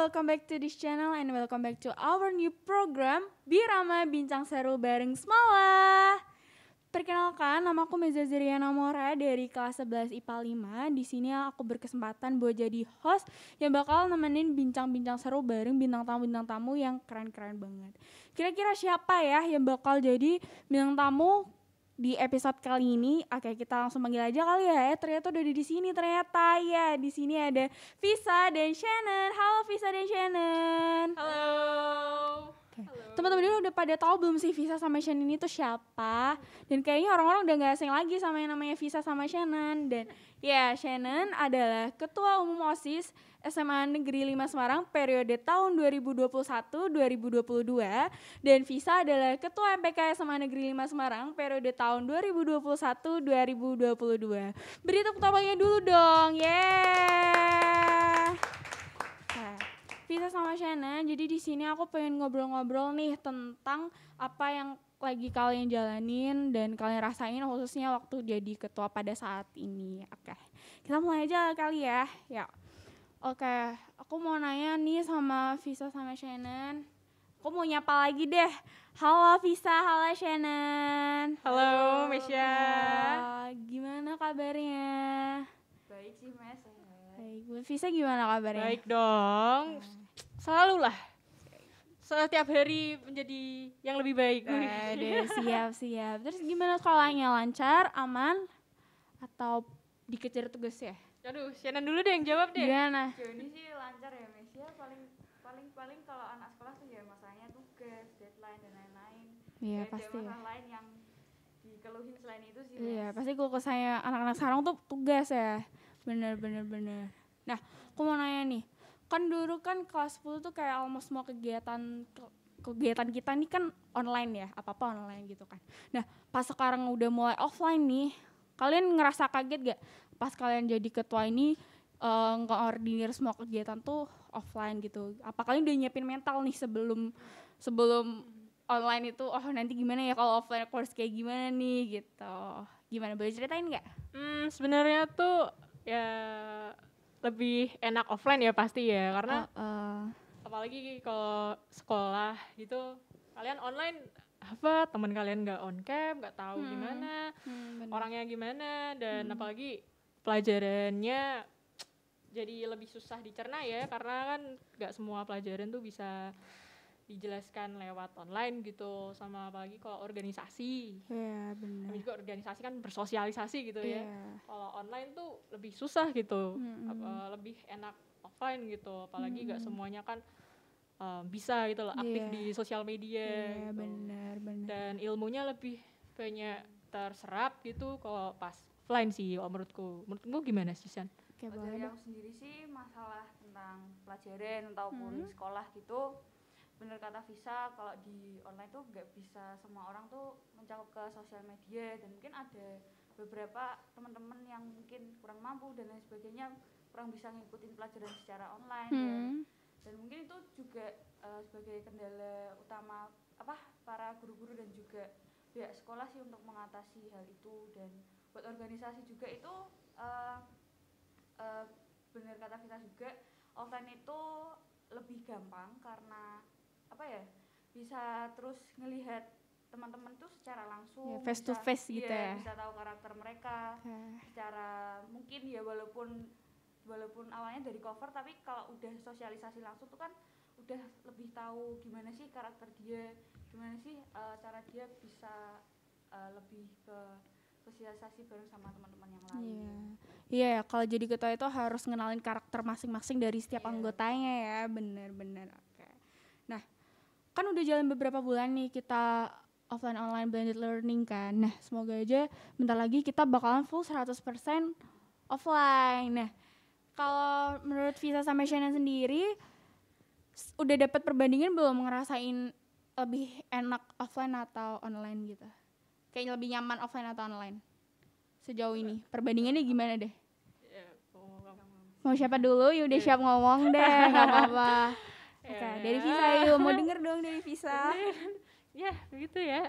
welcome back to this channel and welcome back to our new program Birama Bincang Seru bareng Smala. Perkenalkan, nama aku Meza Ziriana Mora dari kelas 11 IPA 5. Di sini aku berkesempatan buat jadi host yang bakal nemenin bincang-bincang seru bareng bintang tamu yang keren-keren banget. Kira-kira siapa ya yang bakal jadi bintang tamu di episode kali ini? Oke, kita langsung panggil aja kali ya. Ternyata udah di sini ternyata ya. Di sini ada Visa dan Shannon. Halo Visa dan Shannon. Halo. Okay. Teman-teman udah pada tahu belum sih Visa sama Shannon itu siapa? Dan kayaknya orang-orang udah gak asing lagi sama yang namanya Visa sama Shannon. Dan ya, Shannon adalah Ketua Umum OSIS SMA Negeri 5 Semarang periode tahun 2021-2022. Dan Visa adalah Ketua MPK SMA Negeri 5 Semarang periode tahun 2021-2022. Beri tepuk tangannya dulu dong. Yeah. Visa sama Shannon, jadi di sini aku pengen ngobrol-ngobrol nih tentang apa yang lagi kalian jalanin dan kalian rasain khususnya waktu jadi ketua pada saat ini. Oke, kita mulai aja kali ya. Ya, oke, aku mau nanya nih sama Visa sama Shannon. Aku mau nyapa lagi deh. Halo Visa, halo Shannon. Halo Mesya. Gimana kabarnya? Baik sih Mes. Baik, Visa gimana kabarnya? Baik dong. Selalu lah. Setiap hari menjadi yang lebih baik. Aduh, siap. Terus gimana sekolahnya, lancar, aman, atau dikejar tugas ya? Aduh, Shannon dulu deh yang jawab deh. Gimana? Sejauh ini sih lancar ya Mes ya, paling kalau anak sekolah tuh ya masalahnya tugas, deadline dan lain-lain. Iya Ada pasti ya. masalah lain yang dikeluhin selain itu sih. Iya Mes. pasti kalau saya anak-anak sekarang tuh tugas ya. Bener. Nah, aku mau nanya nih. Kan dulu kan kelas 10 tuh kayak almost semua kegiatan kita nih kan online ya, apa-apa online gitu kan. Nah, pas sekarang udah mulai offline nih, kalian ngerasa kaget gak pas kalian jadi ketua ini ngeordinir semua kegiatan tuh offline gitu? Apa kalian udah nyiapin mental nih sebelum online itu, oh nanti gimana ya kalau offline course kayak gimana nih gitu. Gimana, boleh ceritain gak? Sebenarnya tuh ya lebih enak offline ya pasti ya, karena apalagi kalau sekolah gitu kalian online apa teman kalian nggak on cam, nggak tahu gimana orangnya gimana, dan apalagi pelajarannya jadi lebih susah dicerna ya, karena kan nggak semua pelajaran tuh bisa dijelaskan lewat online gitu. Sama apalagi kalau organisasi. Iya benar. Kami juga organisasi kan bersosialisasi gitu ya. Kalau online tuh lebih susah gitu. Lebih enak offline gitu. Apalagi nggak semuanya kan bisa gitu loh aktif di sosial media. Iya Gitu. benar. Dan ilmunya lebih banyak terserap gitu kalau pas offline sih menurutku. Menurutmu gimana sih San? Oke, Dari boleh. aku sendiri sih masalah tentang pelajaran ataupun sekolah gitu, bener kata Visa, kalau di online tuh nggak bisa semua orang tuh mencakup ke sosial media, dan mungkin ada beberapa teman-teman yang mungkin kurang mampu dan lain sebagainya, kurang bisa ngikutin pelajaran secara online dan mungkin itu juga sebagai kendala utama para guru-guru dan juga pihak sekolah sih untuk mengatasi hal itu. Dan buat organisasi juga itu benar kata Visa juga, offline itu lebih gampang karena bisa terus ngelihat teman-teman tuh secara langsung, face to face gitu ya. Bisa tahu karakter mereka secara mungkin ya, walaupun awalnya dari cover, tapi kalau udah sosialisasi langsung tuh kan udah lebih tahu gimana sih karakter dia, gimana sih cara dia bisa lebih ke sosialisasi bareng sama teman-teman yang lain. Iya, kalau jadi ketua itu harus ngenalin karakter masing-masing dari setiap anggotanya ya, bener. Oke. Nah, kan udah jalan beberapa bulan nih kita offline online blended learning kan. Nah, semoga aja bentar lagi kita bakalan full 100% offline. Nah, kalau menurut Visa sama Shannon sendiri udah dapat perbandingan belum, ngerasain lebih enak offline atau online gitu? Kayaknya lebih nyaman offline atau online sejauh ini? Perbandingannya gimana deh? Mau siapa dulu? Ya udah siap ngomong deh, nggak apa-apa. Oke, dari Visa yuk, mau denger dong dari Visa. Ya begitu ya.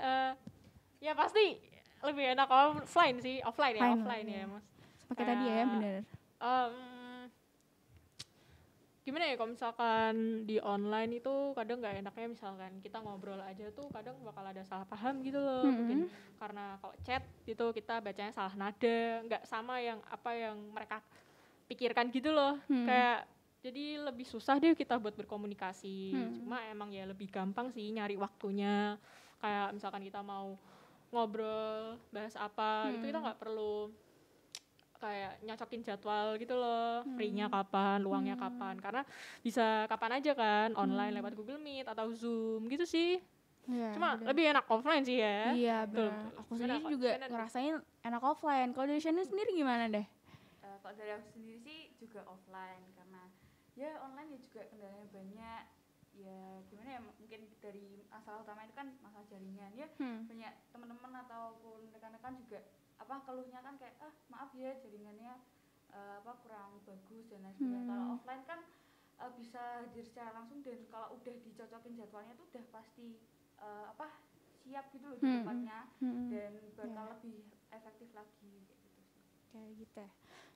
Ya pasti lebih enak offline sih, offline ya Mas. Pakai tadi ya, bener. gimana ya, kalau misalkan di online itu kadang nggak enaknya misalkan kita ngobrol aja tuh kadang bakal ada salah paham gitu loh. Mungkin karena kalau chat gitu kita bacanya salah nada, nggak sama yang apa yang mereka pikirkan gitu loh. Kayak jadi lebih susah deh kita buat berkomunikasi. Cuma emang ya lebih gampang sih nyari waktunya. Kayak misalkan kita mau ngobrol bahas apa gitu, kita nggak perlu kayak nyocokin jadwal gitu loh, free-nya kapan, luangnya kapan, karena bisa kapan aja kan, online lewat Google Meet atau Zoom gitu sih. Cuma lebih enak offline sih ya. Iya benar. Aku sendiri juga ngerasain enak offline. Kalau dari Shannon sendiri gimana deh? Kalau dari aku sendiri sih juga offline, karena ya online ya juga kendalanya banyak. Ya gimana ya, mungkin dari masalah utama itu kan masalah jaringan ya. Banyak teman-teman ataupun rekan-rekan juga keluhnya kan kayak maaf ya jaringannya kurang bagus dan lain sebagainya. Kalau offline kan bisa hadir secara langsung, dan kalau udah dicocokin jadwalnya tuh udah pasti siap gitu loh di tempatnya, dan bakal lebih efektif lagi kayak gitu ya.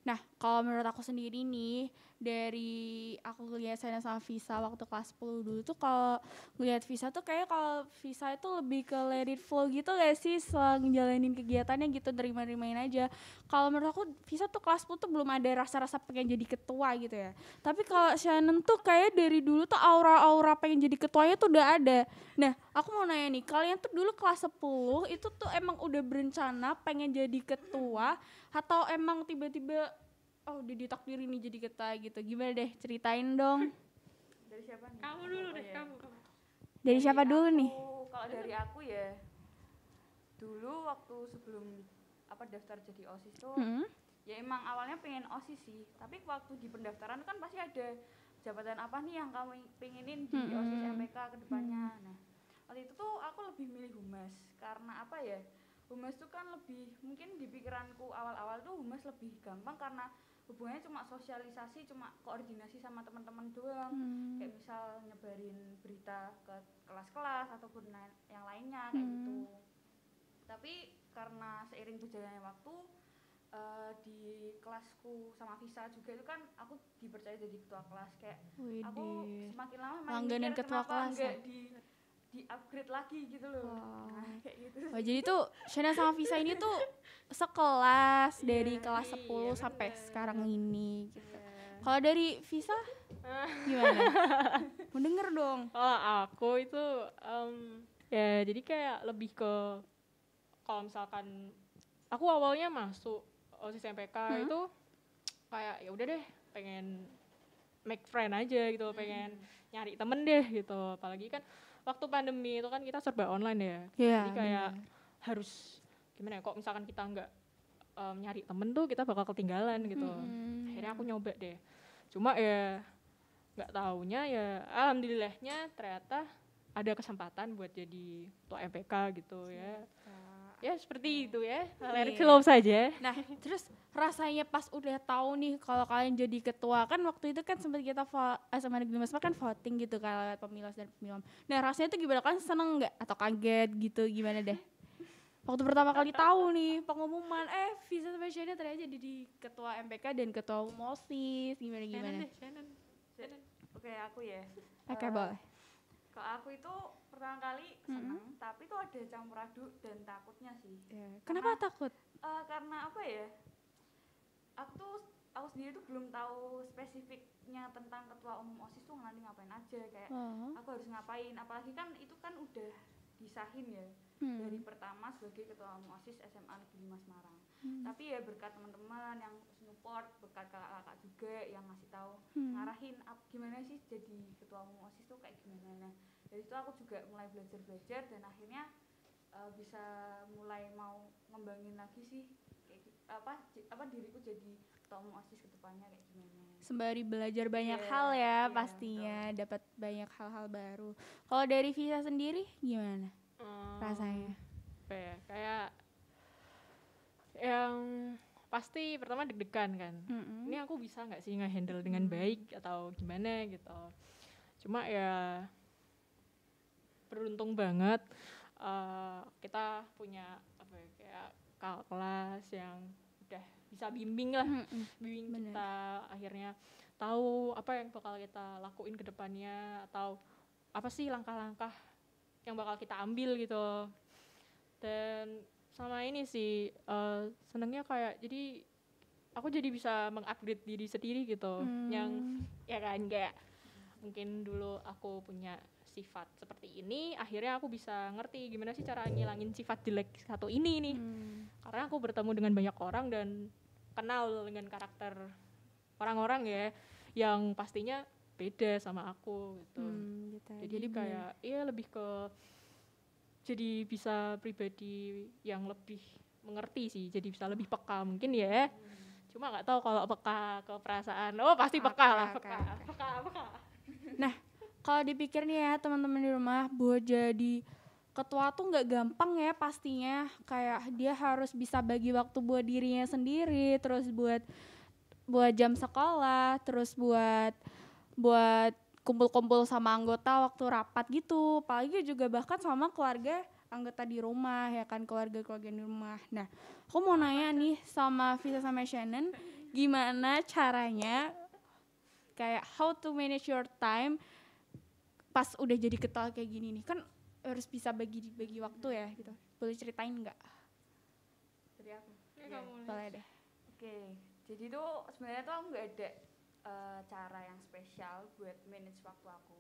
Nah, kalau menurut aku sendiri nih, dari aku lihat saya sama Visa waktu kelas 10 dulu tuh, kalau ngeliat Visa tuh kayak kalau Visa itu lebih ke let it flow gitu gak sih, setelah ngejalanin kegiatannya gitu, terima-rimain aja. Kalau menurut aku Visa tuh kelas 10 tuh belum ada rasa-rasa pengen jadi ketua gitu ya. Tapi kalau Shannon tuh kayak dari dulu tuh aura-aura pengen jadi ketuanya tuh udah ada. Nah, aku mau nanya nih, kalian tuh dulu kelas 10 itu tuh emang udah berencana pengen jadi ketua, atau emang tiba-tiba udah ditakdirin nih jadi ketua gitu? Gimana deh, ceritain dong. Dari siapa nih? Kamu dulu deh, kamu. Dari siapa dulu nih? Kalau dari aku ya, dulu waktu sebelum daftar jadi OSIS tuh ya emang awalnya pengen OSIS sih, tapi waktu di pendaftaran kan pasti ada jabatan apa nih yang kamu pengenin di OSIS MPK ke depannya. Nah, waktu itu tuh aku lebih milih humas, karena humas tuh kan lebih, mungkin di pikiranku awal-awal tuh humas lebih gampang karena hubungannya cuma sosialisasi, cuma koordinasi sama teman-teman doang. Kayak misal nyebarin berita ke kelas-kelas ataupun yang lainnya kayak gitu. Tapi karena seiring berjalannya waktu, di kelasku sama Visa juga itu kan aku dipercaya jadi ketua kelas. Kayak aku semakin lama makin mikir kenapa enggak di upgrade lagi gitu loh. Nah, kayak gitu. Oh, jadi tuh Shannon sama Visa ini tuh sekelas dari kelas 10 sampai sekarang ini gitu. Kalau dari Visa gimana? Mau denger dong. Kalau aku itu ya jadi kayak lebih ke, kalau misalkan aku awalnya masuk OSIS MPK itu kayak ya udah deh pengen make friend aja gitu, pengen nyari temen deh gitu. Apalagi kan waktu pandemi itu kan kita serba online ya. Jadi kayak harus gimana ya, kok misalkan kita nggak nyari temen tuh kita bakal ketinggalan gitu. Akhirnya aku nyoba deh. Cuma ya nggak taunya ya alhamdulillahnya ternyata ada kesempatan buat jadi ketua MPK gitu ya. Ya seperti itu ya, let it flow saja. Nah, terus rasanya pas udah tahu nih kalau kalian jadi ketua, kan waktu itu kan sempat kita SMA Negeri Mas kan voting gitu kan lewat pemilas dan pemilam. Nah, rasanya tuh gimana, kan seneng nggak atau kaget gitu, gimana deh? Waktu pertama kali tahu nih pengumuman, Visa sama Shannon ternyata jadi di ketua MPK dan ketua OSIS, gimana? Shannon. Oke, aku ya. Oke, boleh. Kalau aku itu pertama kali seneng, tapi tuh ada campur aduk dan takutnya sih. Kenapa takut? Karena aku sendiri tuh belum tahu spesifiknya tentang ketua umum OSIS tuh nanti ngapain aja, kayak aku harus ngapain, apalagi kan itu kan udah disahin ya dari pertama sebagai ketua umum OSIS SMA Negeri 5 Semarang. Tapi ya berkat teman-teman yang support, berkat kakak-kakak juga yang ngasih tahu, ngarahin gimana sih jadi ketua umum OSIS tuh kayak gimana. Nah, dari itu aku juga mulai belajar dan akhirnya bisa mulai mau ngembangin lagi sih kayak diriku jadi ketua umum OSIS ke depannya kayak gimana. Sembari belajar banyak hal ya, pastinya dapat banyak hal-hal baru. Kalau dari Visa sendiri gimana rasanya? Kayak yang pasti pertama deg-degan kan. Ini aku bisa nggak sih nge-handle dengan baik atau gimana gitu. Cuma ya beruntung banget kita punya kayak kakak kelas yang udah bisa bimbing lah, bimbing kita akhirnya tahu apa yang bakal kita lakuin ke depannya, atau apa sih langkah-langkah yang bakal kita ambil gitu. Dan sama ini sih senengnya kayak jadi aku jadi bisa mengupgrade diri sendiri gitu. Yang ya kan kayak mungkin dulu aku punya sifat seperti ini, akhirnya aku bisa ngerti gimana sih cara ngilangin sifat jelek satu ini nih. Karena aku bertemu dengan banyak orang dan kenal dengan karakter orang-orang ya yang pastinya beda sama aku gitu. Jadi kayak iya lebih ke jadi bisa pribadi yang lebih mengerti sih, jadi bisa lebih peka mungkin ya. Cuma nggak tahu kalau peka ke perasaan. Oh pasti peka lah, peka. Nah, kalau dipikir nih ya teman-teman di rumah, buat jadi ketua tuh nggak gampang ya pastinya. Kayak dia harus bisa bagi waktu buat dirinya sendiri, terus buat jam sekolah, terus buat kumpul-kumpul sama anggota waktu rapat gitu. Apalagi juga bahkan sama keluarga anggota di rumah ya kan, keluarga-keluarga di rumah. Nah, aku mau nanya nih sama Visa sama Shannon, gimana caranya kayak how to manage your time pas udah jadi ketua kayak gini nih, kan harus bisa bagi waktu ya gitu. Boleh ceritain nggak? Dari aku. Ya, boleh deh. Oke, jadi tuh sebenarnya tuh aku nggak ada cara yang spesial buat manage waktu aku.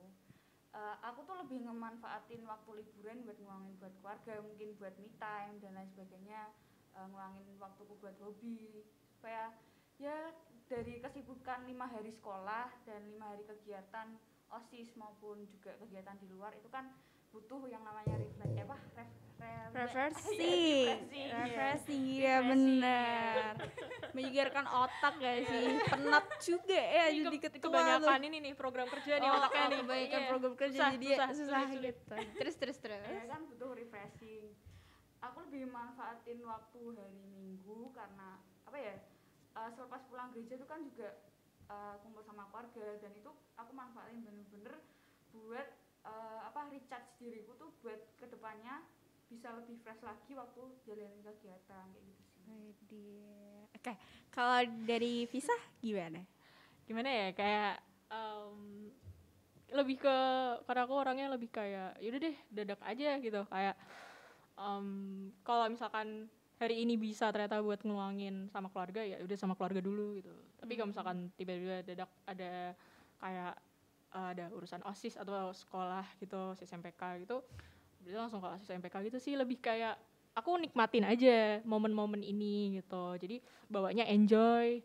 Aku tuh lebih ngemanfaatin waktu liburan buat ngeluangin buat keluarga, mungkin buat me time dan lain sebagainya, ngeluangin waktuku buat hobi, supaya ya dari kesibukan 5 hari sekolah dan 5 hari kegiatan OSIS maupun juga kegiatan di luar itu kan butuh yang namanya refreshing ya benar. Menyegarkan otak gak sih? Penat juga ya jadi ketua. Kebanyakan ini nih program kerja nih otaknya nih. Kebanyakan program kerja jadi susah gitu. Terus. Kan butuh refreshing. Aku lebih manfaatin waktu hari Minggu karena apa ya? Selepas pulang gereja itu kan juga kumpul sama keluarga, dan itu aku manfaatin bener-bener buat recharge diriku tuh buat kedepannya bisa lebih fresh lagi waktu jalanin kegiatan kayak gitu sih. Oke, kalau dari Visa gimana? Gimana ya, kayak lebih ke, karena aku orangnya lebih kayak yaudah deh dadak aja gitu, kayak kalau misalkan hari ini bisa ternyata buat ngeluangin sama keluarga, ya udah sama keluarga dulu gitu. Tapi kalau misalkan tiba-tiba dadak ada kayak ada urusan OSIS atau sekolah gitu, SMPK gitu, berarti langsung ke SMPK gitu sih. Lebih kayak aku nikmatin aja momen-momen ini gitu, jadi bawanya enjoy.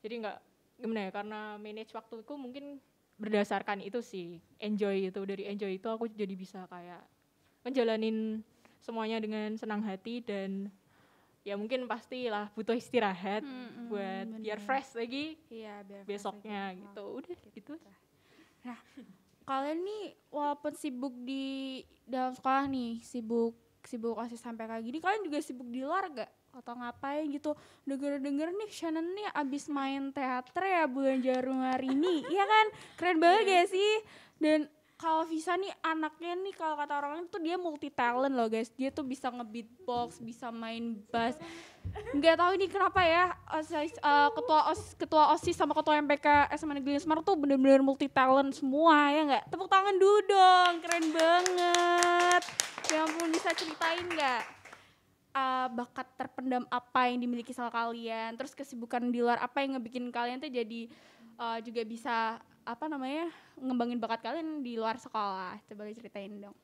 Jadi nggak gimana ya, karena manage waktuku mungkin berdasarkan itu sih, enjoy itu. Dari enjoy itu aku jadi bisa kayak ngejalanin semuanya dengan senang hati, dan ya mungkin pastilah butuh istirahat buat bener. Biar fresh lagi biar besoknya fresh gitu. Udah gitu. Nah, kalian nih walaupun sibuk di dalam sekolah nih, sibuk OSIS sampai kayak gini, kalian juga sibuk di luar gak? Atau ngapain gitu? Denger nih Shannon nih abis main teater ya bulan Januari ini, iya kan? Keren banget gak sih? Dan kalau Visa nih anaknya nih, kalau kata orang tuh dia multi talent loh guys. Dia tuh bisa nge-beatbox, bisa main bass. Nggak tahu ini kenapa ya, ketua OSIS sama ketua MPK SMA Negeri Semarang tuh bener-bener multi talent semua ya nggak? Tepuk tangan dulu dong, keren banget. Ya ampun, bisa ceritain nggak bakat terpendam apa yang dimiliki sama kalian? Terus kesibukan di luar apa yang ngebikin kalian tuh jadi juga bisa ngembangin bakat kalian di luar sekolah? Coba ceritain dong.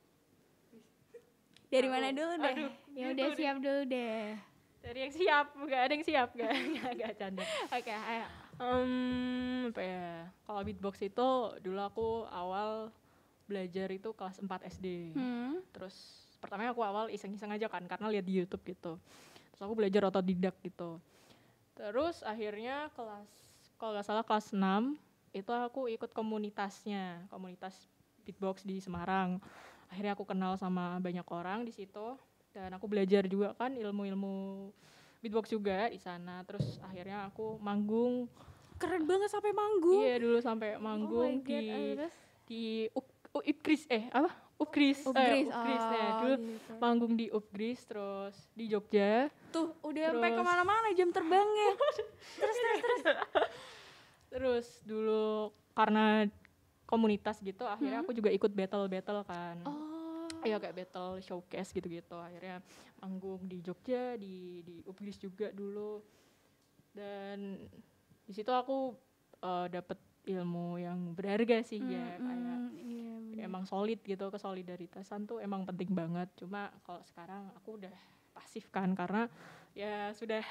Dari mana dulu deh? Ya udah siap dulu deh. Dari yang siap, nggak ada yang siap, nggak canda. Oke, ayo. Apa ya? Kalau beatbox itu dulu aku awal belajar itu kelas 4 SD. Terus pertamanya aku awal iseng-iseng aja kan, karena lihat di YouTube gitu. Terus aku belajar otodidak gitu. Terus akhirnya kalau nggak salah kelas 6 itu aku ikut komunitas beatbox di Semarang. Akhirnya aku kenal sama banyak orang di situ. Dan aku belajar juga kan ilmu-ilmu beatbox juga di sana. Terus akhirnya aku manggung. Keren banget sampai manggung. Iya, dulu sampai manggung di Upgris Upgris ya. Dulu gitu. Manggung di Upgris, terus di Jogja. Tuh, udah sampai kemana-mana jam terbangnya. terus. Terus dulu karena komunitas gitu akhirnya aku juga ikut battle kan. Ya kayak battle showcase gitu-gitu. Akhirnya manggung di Jogja, di Ublis juga dulu. Dan di situ aku dapet ilmu yang berharga sih ya, kayak emang solid gitu, kesolidaritasan tuh emang penting banget. Cuma kalau sekarang aku udah pasif kan, karena ya sudah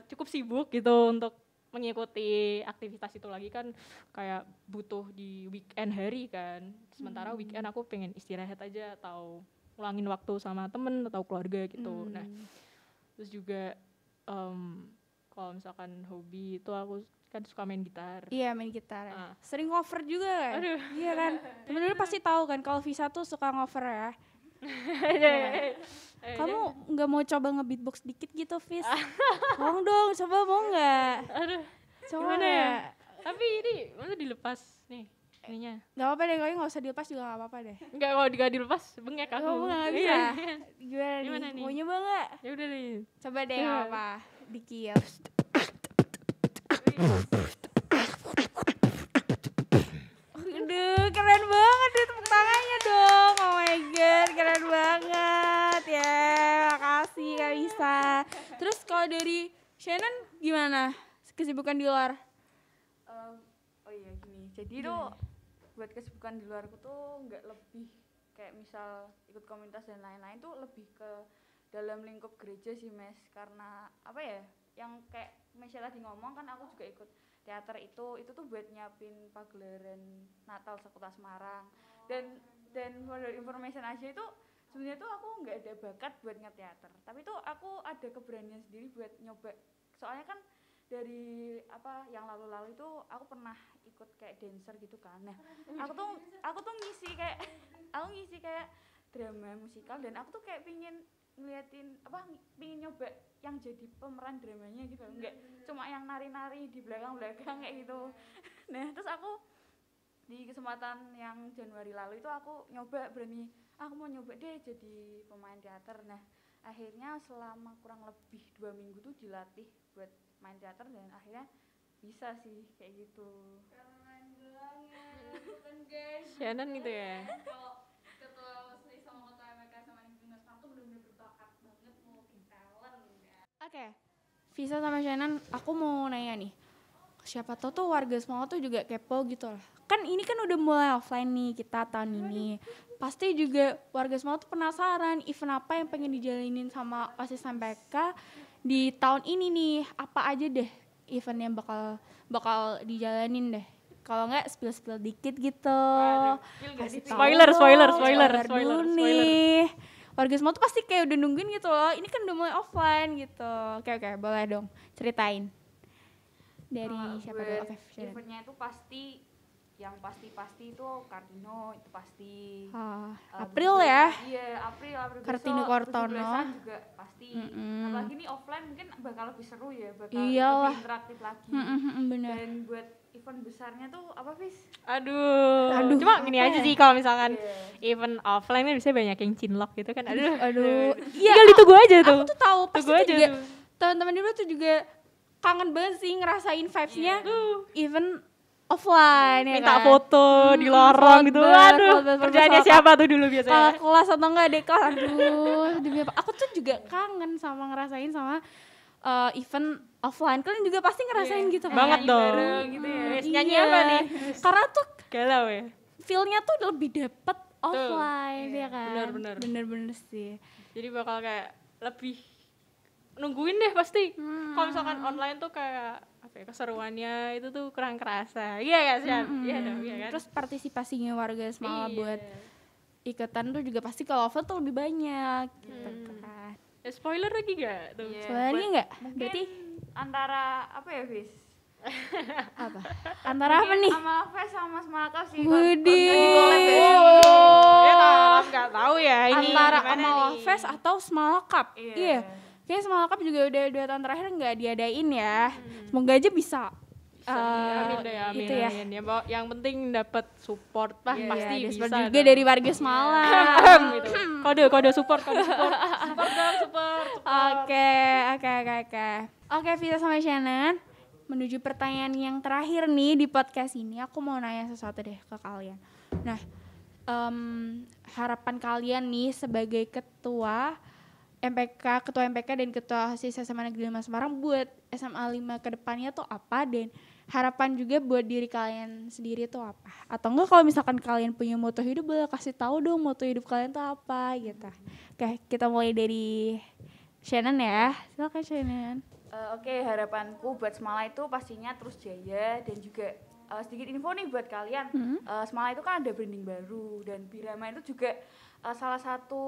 cukup sibuk gitu untuk mengikuti aktivitas itu lagi kan, kayak butuh di weekend hari kan. Sementara weekend aku pengen istirahat aja atau ngulangin waktu sama temen atau keluarga gitu. Nah terus juga kalau misalkan hobi itu aku kan suka main gitar. Iya, main gitar. Sering cover juga kan? Aduh. Iya kan? Temen-temen pasti tahu kan kalau Visa tuh suka cover ya. Kamu nggak mau coba nge-beatbox dikit gitu, Vis? Tolong dong, coba mau nggak? Aduh, coba gimana ya? Tapi ini masa dilepas nih ininya? Gak apa-apa deh, kalau nggak usah dilepas juga nggak apa-apa deh. Enggak, kalau dilepas bengek aku. Kamu nggak bisa. Gimana nih? Mau nyoba nggak? Ya udah deh. Coba deh, nggak apa? Dikit. Aduh, keren banget deh, tepuk tangannya dong. Oh my god, keren banget ya. Makasih Kak Lisa. Terus kalau dari Shannon gimana? Kesibukan di luar? Oh iya gini. Jadi tuh buat kesibukan di luarku tuh nggak lebih kayak misal ikut komunitas dan lain-lain, tuh lebih ke dalam lingkup gereja sih Mes. Karena apa ya? Yang kayak Michelle tadi ngomong kan, aku juga ikut teater itu tuh buat nyiapin pagelaran Natal Sekota Semarang. Dan for your information aja, itu sebenarnya tuh aku nggak ada bakat buat nge-teater, tapi tuh aku ada keberanian sendiri buat nyoba. Soalnya kan dari apa yang lalu-lalu itu aku pernah ikut kayak dancer gitu kan. Nah, aku tuh ngisi kayak drama musikal, dan aku tuh kayak pingin nyoba yang jadi pemeran dramanya gitu, enggak cuma yang nari-nari di belakang kayak gitu. Nah terus aku di kesempatan yang Januari lalu itu aku mau nyoba deh jadi pemain teater. Nah akhirnya selama kurang lebih 2 minggu tuh dilatih buat main teater, dan akhirnya bisa sih kayak gitu. Keren banget, bukan guys. Shannon gitu ya. Kalau ketua OSIS sama ketua MK sama Lingkungan Semarang tuh benar-benar berbakat banget, multi talent ya. Oke, Visa sama Shannon, aku mau nanya nih. Siapa tahu tuh warga Semarang tuh juga kepo gitu lah. Kan ini kan udah mulai offline nih kita tahun ini. Pasti juga warga Semarang tuh penasaran event apa yang pengen dijalinin sama OSIS MPK di tahun ini nih. Apa aja deh event yang bakal dijalanin deh. Kalau enggak spill dikit gitu. Spoiler dulu nih. Warga Semarang tuh pasti kayak udah nungguin gitu loh. Ini kan udah mulai offline gitu. Oke, boleh dong ceritain. Dari siapa dulu? Oke, eventnya itu pasti yang pasti itu Kartino, itu pasti. April ya? Iya, April Kartino Kortono juga pasti. Apalagi ini offline mungkin bakal lebih seru ya, bakal lebih interaktif lagi. Bener. Dan buat event besarnya tuh apa, Fis? Aduh. Cuma gini aja sih, kalau misalkan event offline kan biasanya banyak yang cinlok gitu kan. Aduh. Iya, tinggal ditunggu aja tuh. Aku tuh tahu pasti juga tuh. Teman-teman dulu tuh juga kangen banget sih ngerasain vibes-nya event offline ya minta kan? Foto di lorong gitu. Aduh, kerjaannya siapa tuh dulu biasanya? Kelas atau enggak deh kelas. Aduh, demi apa? Aku tuh juga kangen sama ngerasain sama event offline. Kalian juga pasti ngerasain gitu kan? Banget dong. Gitu ya. Nyanyi apa nih? Karena tuh galau ya. feel-nya tuh lebih dapet offline ya kan? Bener sih. Jadi bakal kayak lebih nungguin deh pasti. Kalau misalkan online tuh kayak apa ya, keseruannya itu tuh kurang kerasa. Iya ya, Sian? Iya dong, iya kan? Terus partisipasinya warga Semarang buat iketan tuh juga pasti kalau offline tuh lebih banyak gitu kan. Spoiler lagi gak tuh? Spoiler lagi gak? Berarti antara apa ya, Fis? apa? Antara apa nih? Amal Fest sama Semalakap sih. Nggak tahu ya ini. Antara Amal Fest atau Semalakap. Iya. Kayaknya Semalakap juga udah 2 tahun terakhir nggak diadain ya. Semoga aja bisa. Amin. Gitu ya. Yang penting dapat support lah, pasti bisa. Support juga dari warga Semalang. Gitu. Kode support. Support. Oke. Oke, Vita sama Shannon. menuju pertanyaan yang terakhir nih di podcast ini, aku mau nanya sesuatu deh ke kalian. Nah, harapan kalian nih sebagai ketua MPK dan ketua OSIS SMA Negeri 5 Semarang buat SMA 5 ke depannya tuh apa, dan harapan juga buat diri kalian sendiri tuh apa? Atau enggak kalau misalkan kalian punya moto hidup, boleh kasih tahu dong moto hidup kalian tuh apa gitu. Oke, kita mulai dari Shannon ya. Silakan Shannon. Oke, harapanku buat Semala itu pastinya terus jaya, dan juga sedikit info nih buat kalian. Semala itu kan ada branding baru, dan Birama itu juga salah satu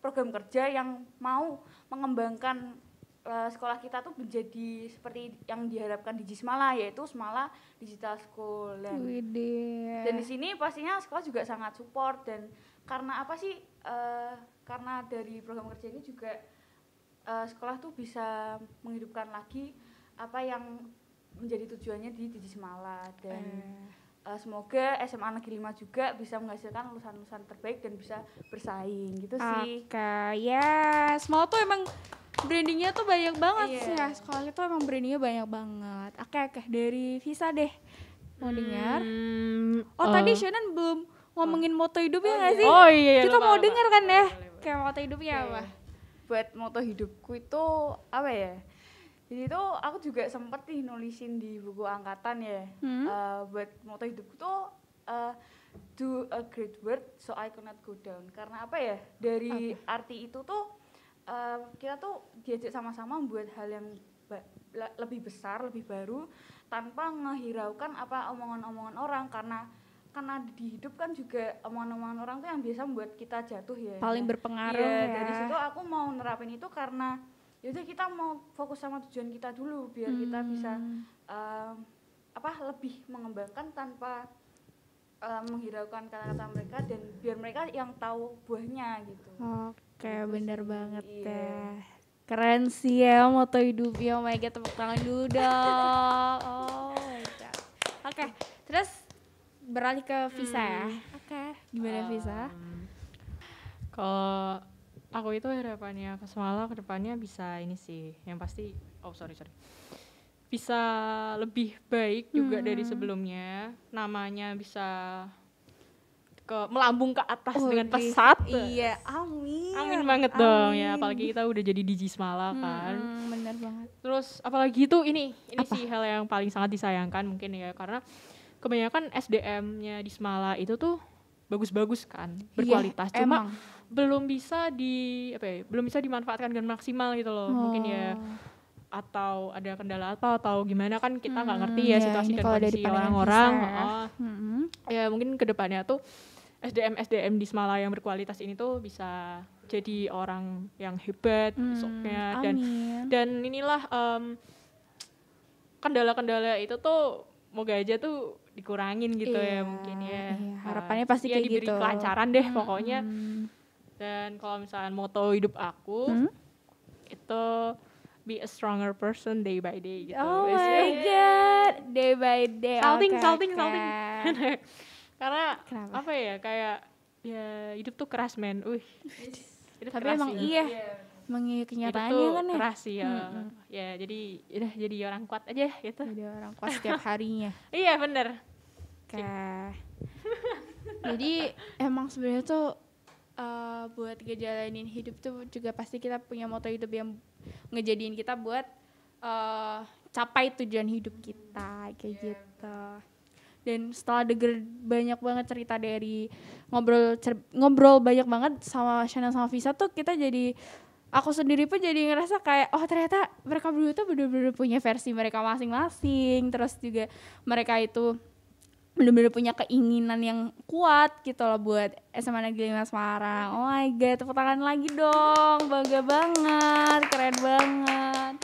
program kerja yang mau mengembangkan sekolah kita tuh menjadi seperti yang diharapkan di Semala, yaitu Semala Digital School. Dan di sini pastinya sekolah juga sangat support, dan karena apa sih? Karena dari program kerja ini juga sekolah tuh bisa menghidupkan lagi apa yang menjadi tujuannya di Semala, dan semoga SMA Negeri 5 juga bisa menghasilkan lulusan-lulusan terbaik dan bisa bersaing gitu sih. Oke, ya, Semala tuh emang brandingnya tuh banyak banget sih ya. Sekolah itu emang brandingnya banyak banget. Oke, dari Visa deh mau dengar. Tadi Shannon belum ngomongin moto hidupnya nggak sih? Oh iya. Kita mau dengar kan ya? Kayak moto hidupnya apa? Buat moto hidupku itu apa ya? Jadi itu aku juga sempet nih nulisin di buku angkatan ya. Buat moto hidupku tuh do a great work so I cannot go down. Karena apa ya? Dari arti itu tuh kita tuh diajak sama-sama membuat hal yang lebih besar, lebih baru, tanpa ngehiraukan apa omongan-omongan orang, karena di hidup kan juga omongan-omongan orang tuh yang biasa membuat kita jatuh ya. Paling berpengaruh ya. Dari situ aku mau nerapin itu karena yaudah kita mau fokus sama tujuan kita dulu, biar kita bisa lebih mengembangkan tanpa menghiraukan kata-kata mereka, dan biar mereka yang tahu buahnya gitu. Oke, bener banget ya. Keren sih ya moto hidupnya. Oh my god, tepuk tangan dulu dong. Oh my god. Oke, terus beralih ke Visa ya. Oke, gimana Visa? Kalau aku itu harapannya ke Semala ke depannya bisa ini sih, yang pasti bisa lebih baik juga dari sebelumnya, namanya bisa melambung ke atas dengan pesat. Iya, amin banget dong ya, apalagi kita udah jadi Digi Semala kan. Bener banget. Terus apalagi itu ini sih hal yang paling sangat disayangkan mungkin ya, karena kebanyakan SDM-nya di Semala itu tuh bagus-bagus kan, berkualitas, cuma belum bisa dimanfaatkan dengan maksimal gitu loh. Mungkin ya, atau ada kendala atau gimana kan kita nggak ngerti ya situasi dan kondisi orang-orang. Ya mungkin kedepannya tuh SDM di Semala yang berkualitas ini tuh bisa jadi orang yang hebat besoknya, dan inilah kendala-kendala itu tuh moga aja tuh dikurangin gitu ya mungkin ya. Harapannya pasti kayak diberi gitu. kelancaran deh pokoknya. Dan kalau misalnya moto hidup aku itu be a stronger person day by day gitu. Oh my god, day by day. Salting. Karena kenapa? apa ya, kayak ya hidup tuh keras men. Tapi emang iya. Mengingat kenyataannya kan ya. Keras sih ya. Ya jadi orang kuat aja gitu. Jadi orang kuat setiap harinya. Iya bener. Jadi emang sebenarnya tuh buat ngejalanin hidup tuh juga pasti kita punya moto hidup yang ngejadiin kita buat capai tujuan hidup kita kayak gitu. Dan setelah denger banyak banget cerita dari ngobrol banyak banget sama Shannon sama Visa tuh, kita jadi, aku sendiri pun jadi ngerasa kayak ternyata mereka berdua tuh bener-bener punya versi mereka masing-masing. Terus juga mereka itu bener-bener punya keinginan yang kuat gitu loh buat SMA Negeri 5 Semarang. Oh my god, tepuk tangan lagi dong, bangga banget, keren banget.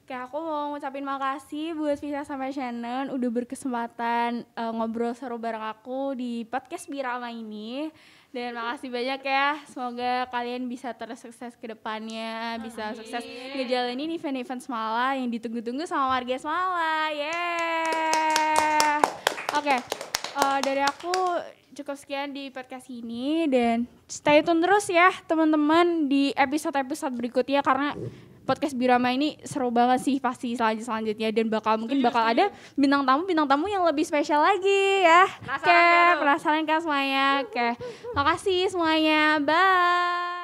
Oke, aku mau ngucapin makasih buat Visa sama Shannon udah berkesempatan ngobrol seru bareng aku di podcast Birama ini. Dan makasih banyak ya, semoga kalian bisa terus sukses ke depannya, bisa sukses ngejalanin event-event Semala yang ditunggu-tunggu sama warga Semala. Yeah. Oke, dari aku cukup sekian di podcast ini, dan stay tune terus ya teman-teman di episode-episode berikutnya, karena podcast Birama ini seru banget sih pasti selanjutnya, dan mungkin bakal ada bintang tamu yang lebih spesial lagi ya. Penasaran kan semuanya? Oke, makasih semuanya, bye.